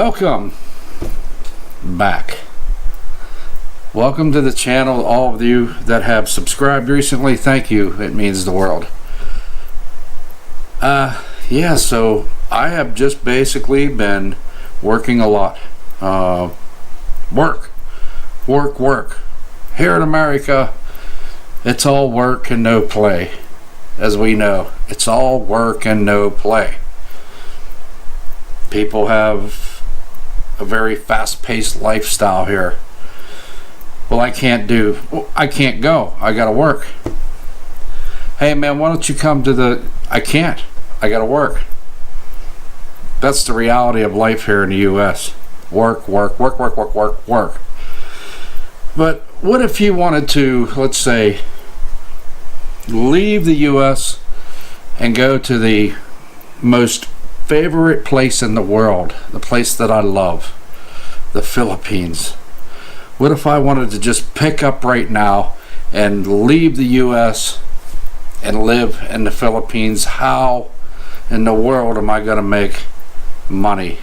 Welcome back. Welcome to the channel, all of you that have subscribed recently. Thank you. It means the world. Yeah, so I have just basically been working a lot. Work. Here in America, it's all work and no play. As we know, it's all work and no play. People have a very fast-paced lifestyle here. Well, I can't go. I gotta work. Hey man, why don't you come to the... I can't. I gotta work. That's the reality of life here in the US. Work. But what if you wanted to, let's say, leave the US and go to the most favorite place in the world, the place that I love, the Philippines? What if I wanted to just pick up right now and leave the US and live in the Philippines? How in the world am I going to make money,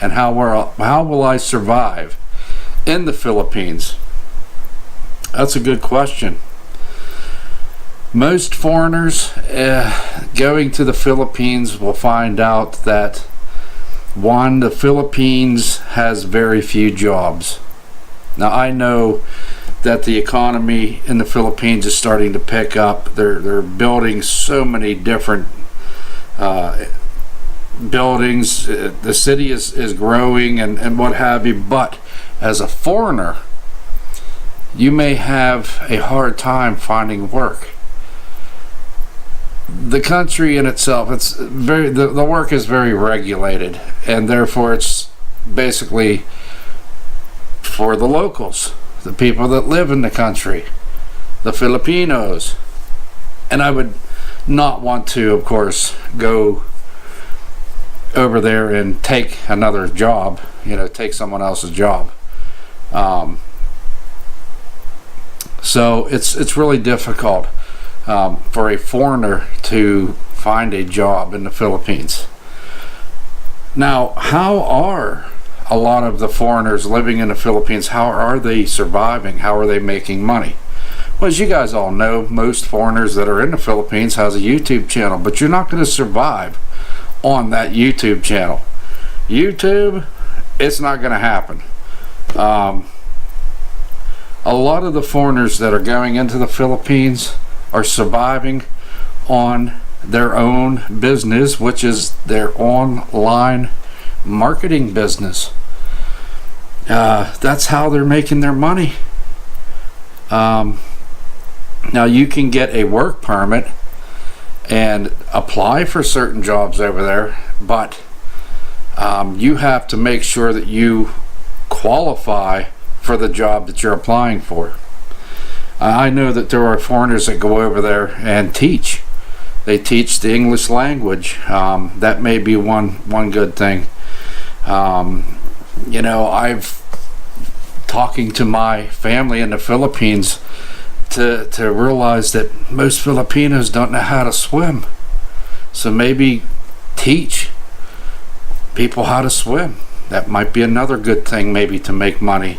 and how will I survive in the Philippines? That's a good question. Most foreigners going to the Philippines will find out that, one, the Philippines has very few jobs. Now I know that the economy in the Philippines is starting to pick up. They're building so many different buildings. The city is growing and what have you, but as a foreigner, you may have a hard time finding work. The country in itself, it's very the work is very regulated, and therefore it's basically for the locals, the people that live in the country, the Filipinos. And I would not want to, of course, go over there and take another job, take someone else's job. So it's really difficult for a foreigner to find a job in the Philippines. Now, how are a lot of the foreigners living in the Philippines, how are they surviving? How are they making money? Well, as you guys all know, most foreigners that are in the Philippines has a YouTube channel, but you're not going to survive on that YouTube channel. YouTube, it's not going to happen. A lot of the foreigners that are going into the Philippines are surviving on their own business, which is their online marketing business. That's how they're making their money. Now you can get a work permit and apply for certain jobs over there, but you have to make sure that you qualify for the job that you're applying for. I know that there are foreigners that go over there and teach. They teach the English language. That may be one good thing. I've talking to my family in the Philippines to realize that most Filipinos don't know how to swim. So maybe teach people how to swim. That might be another good thing, maybe, to make money.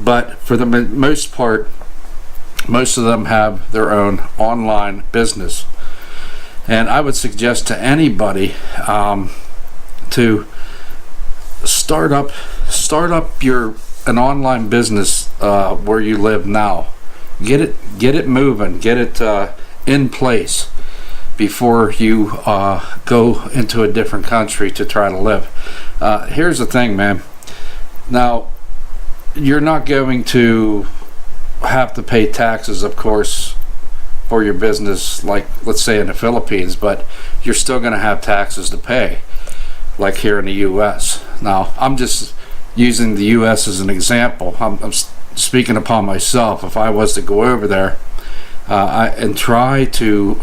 But for the most part, most of them have their own online business. And I would suggest to anybody to start up an online business where you live now. Get it moving, get it in place before you go into a different country to try to live. Here's the thing, man. Now, you're not going to have to pay taxes, of course, for your business, like let's say in the Philippines, but you're still going to have taxes to pay, like here in the US. Now, I'm just using the US as an example. I'm speaking upon myself. If I was to go over there and try to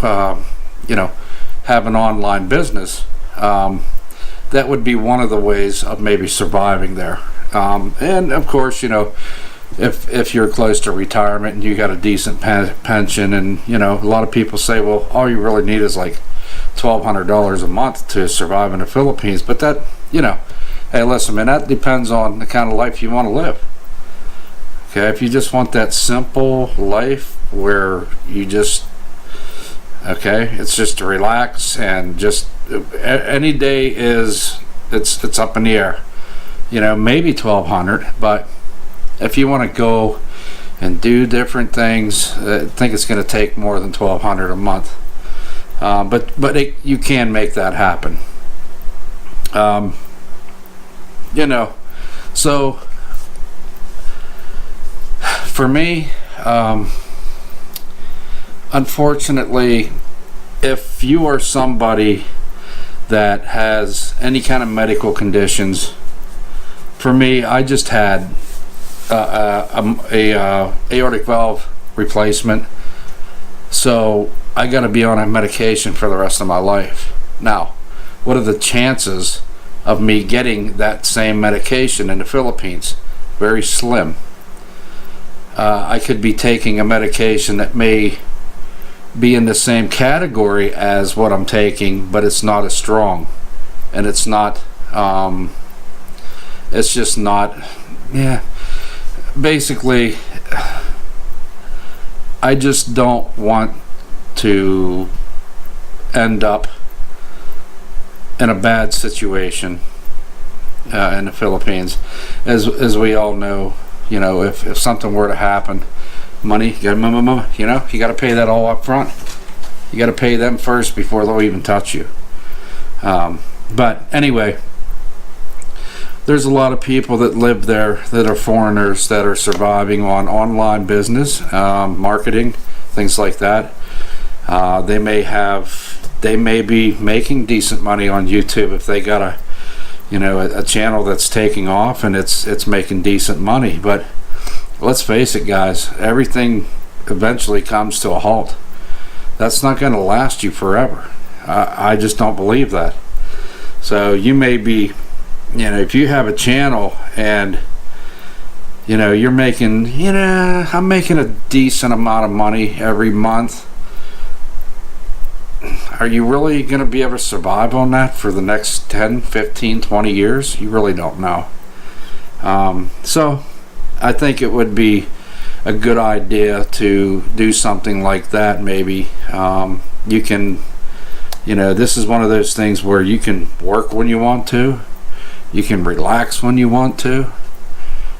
have an online business, that would be one of the ways of maybe surviving there. And of course, if you're close to retirement and you got a decent pension, and a lot of people say, well, all you really need is like $1,200 a month to survive in the Philippines. But that, hey, listen, man, that depends on the kind of life you want to live. Okay, if you just want that simple life where you just, it's just to relax and just any day it's up in the air. Maybe 1,200, but if you want to go and do different things, I think it's going to take more than 1,200 a month. But you can make that happen. So for me, unfortunately, if you are somebody that has any kind of medical conditions, for me, I just had a aortic valve replacement, so I got to be on a medication for the rest of my life. Now, what are the chances of me getting that same medication in the Philippines? Very slim. I could be taking a medication that may be in the same category as what I'm taking, but it's not as strong, and it's not it's just not, basically, I just don't want to end up in a bad situation in the Philippines. As we all know, if something were to happen, money, you got to pay that all up front. You got to pay them first before they'll even touch you. But anyway, there's a lot of people that live there that are foreigners that are surviving on online business, marketing, things like that. They may be making decent money on YouTube if they got a channel that's taking off and it's making decent money. But let's face it, guys, everything eventually comes to a halt. That's not going to last you forever. I just don't believe that. So you may be, if you have a channel and you're making, I'm making a decent amount of money every month, are you really going to be able to survive on that for the next 10, 15, 20 years? You really don't know. So I think it would be a good idea to do something like that. Maybe you can, this is one of those things where you can work when you want to, you can relax when you want to,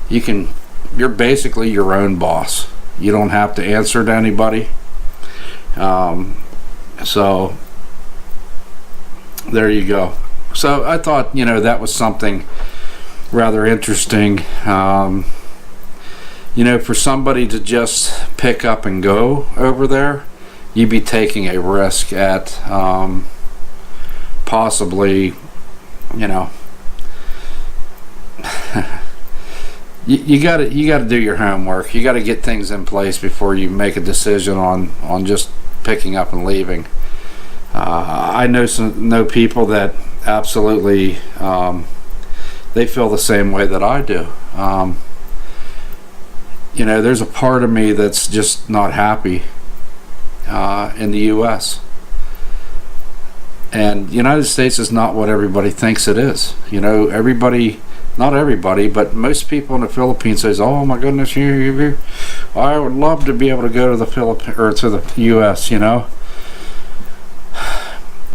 you're basically your own boss. You don't have to answer to anybody. So there you go. So I thought, that was something rather interesting. For somebody to just pick up and go over there, you'd be taking a risk at possibly, you got to do your homework. You got to get things in place before you make a decision on just picking up and leaving. I know people that absolutely they feel the same way that I do. There's a part of me that's just not happy in the U.S. And the United States is not what everybody thinks it is. Not everybody, but most people in the Philippines says, "Oh my goodness, I would love to be able to go to the Philippines or to the U.S."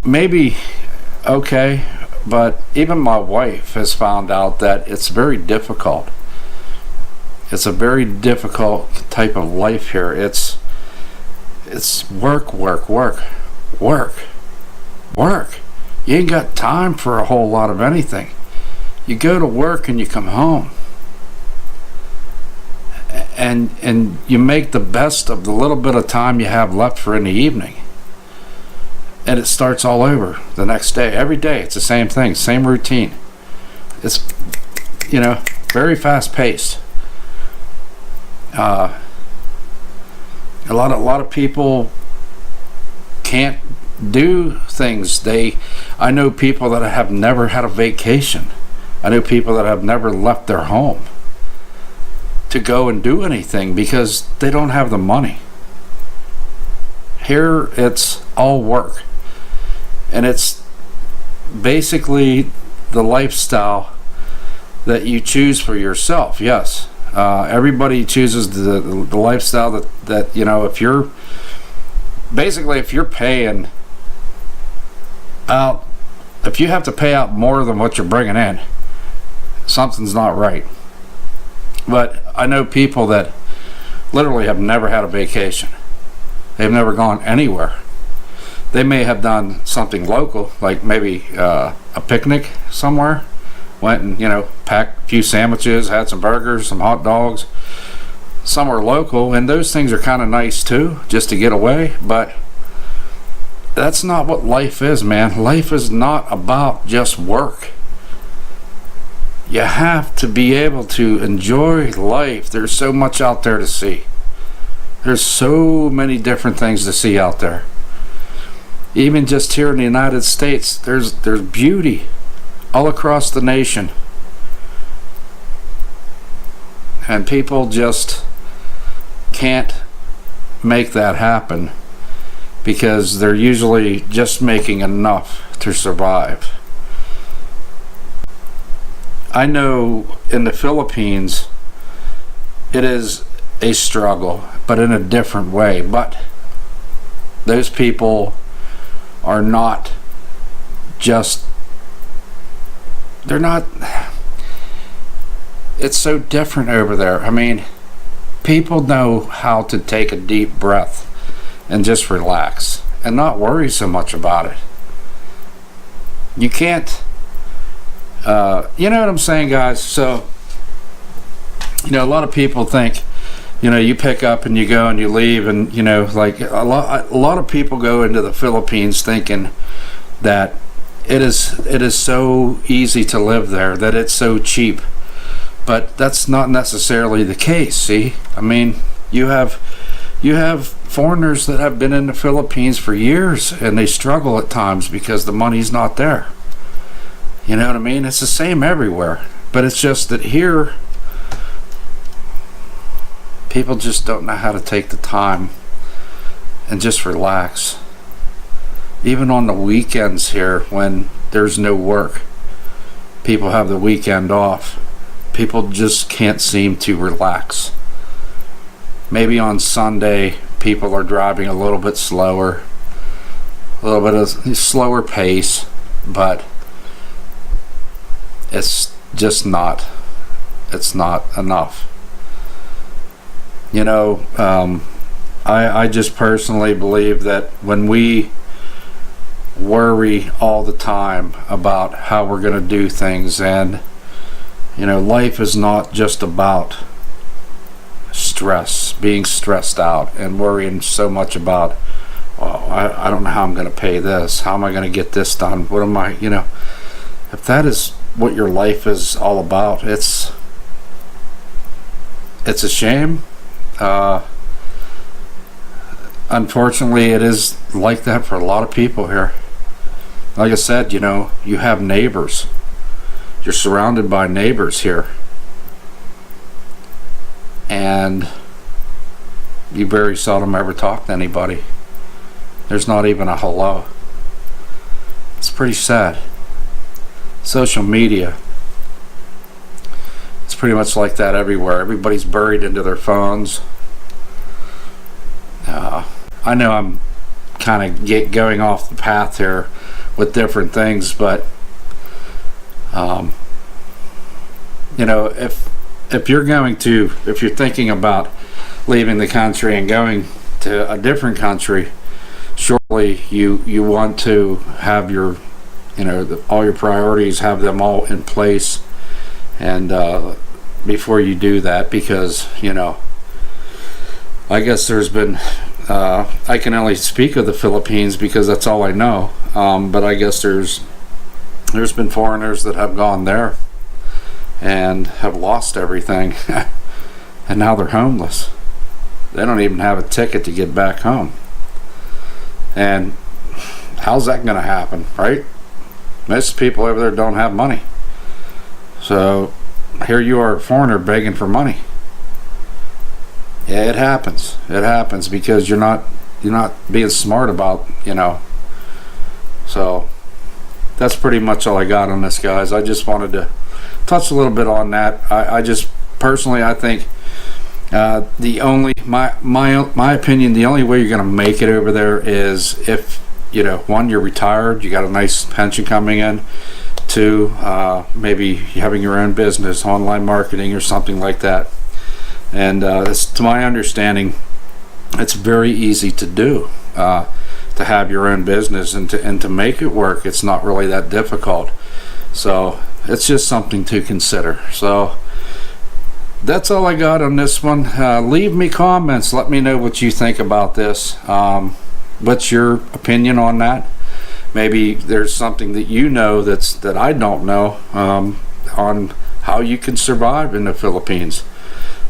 Maybe okay, but even my wife has found out that it's very difficult. It's a very difficult type of life here. It's work. You ain't got time for a whole lot of anything. You go to work and you come home. And you make the best of the little bit of time you have left for in the evening. And it starts all over the next day. Every day it's the same thing, same routine. It's very fast paced. A lot of people can't do things. I know people that have never had a vacation. I know people that have never left their home to go and do anything because they don't have the money. Here it's all work. And it's basically the lifestyle that you choose for yourself. Yes, everybody chooses the lifestyle that if you're paying out, if you have to pay out more than what you're bringing in, something's not right. But I know people that literally have never had a vacation. They've never gone anywhere. They may have done something local, like maybe a picnic somewhere, went and packed a few sandwiches, had some burgers, some hot dogs, somewhere local, and those things are kind of nice too, just to get away. But that's not what life is, man. Life is not about just work. You have to be able to enjoy life. There's so much out there to see. There's so many different things to see out there. Even just here in the United States, there's beauty all across the nation. And people just can't make that happen because they're usually just making enough to survive. I know in the Philippines it is a struggle, but in a different way. But those people are not just, they're not, it's so different over there. I mean, people know how to take a deep breath and just relax and not worry so much about it. You can't, you know what I'm saying, guys? So, a lot of people think, you pick up and you go and you leave, and like a lot of people go into the Philippines thinking that it is so easy to live there, that it's so cheap. But that's not necessarily the case. See, I mean, you have foreigners that have been in the Philippines for years and they struggle at times because the money's not there. You know what I mean? It's the same everywhere, but it's just that here people just don't know how to take the time and just relax. Even on the weekends here, when there's no work, people have the weekend off, people just can't seem to relax. Maybe on Sunday people are driving a little bit slower, a little bit of slower pace, but it's just not, it's not enough. I just personally believe that when we worry all the time about how we're going to do things, and life is not just about stress, being stressed out and worrying so much about, I don't know how I'm going to pay this, how am I going to get this done, what am I, if that is what your life is all about, it's a shame. Unfortunately, it is like that for a lot of people here. Like I said, you have neighbors. You're surrounded by neighbors here. And you very seldom ever talk to anybody. There's not even a hello. It's pretty sad. Social media, it's pretty much like that everywhere. Everybody's buried into their phones. I know I'm kind of going off the path here with different things, but if you're thinking about leaving the country and going to a different country, surely you want to have your all your priorities, have them all in place, and before you do that, because I guess there's been I can only speak of the Philippines because that's all I know, but I guess there's been foreigners that have gone there and have lost everything and now they're homeless. They don't even have a ticket to get back home. And how's that going to happen, right? Most people over there don't have money. So here you are, a foreigner, begging for money. Yeah, it happens. It happens because you're not being smart about, So that's pretty much all I got on this, guys. I just wanted to touch a little bit on that. I just personally, I think the only my opinion, the only way you're going to make it over there is if, you know, one, you're retired, you got a nice pension coming in. Two, maybe having your own business, online marketing or something like that. And it's, to my understanding, it's very easy to do, to have your own business and to make it work. It's not really that difficult. So it's just something to consider. So that's all I got on this one. Leave me comments. Let me know what you think about this. What's your opinion on that? Maybe there's something that you know that I don't know, on how you can survive in the Philippines.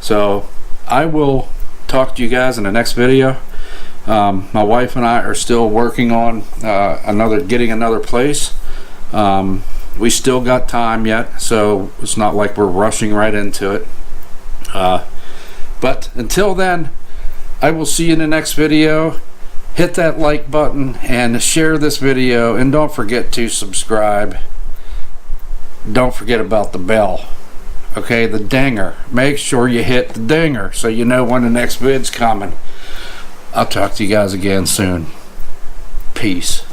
So I will talk to you guys in the next video. My wife and I are still working on getting another place. We still got time yet, so it's not like we're rushing right into it. But until then, I will see you in the next video. Hit that like button and share this video, and don't forget to subscribe. Don't forget about the bell. Okay, the dinger. Make sure you hit the dinger so you know when the next vid's coming. I'll talk to you guys again soon. Peace.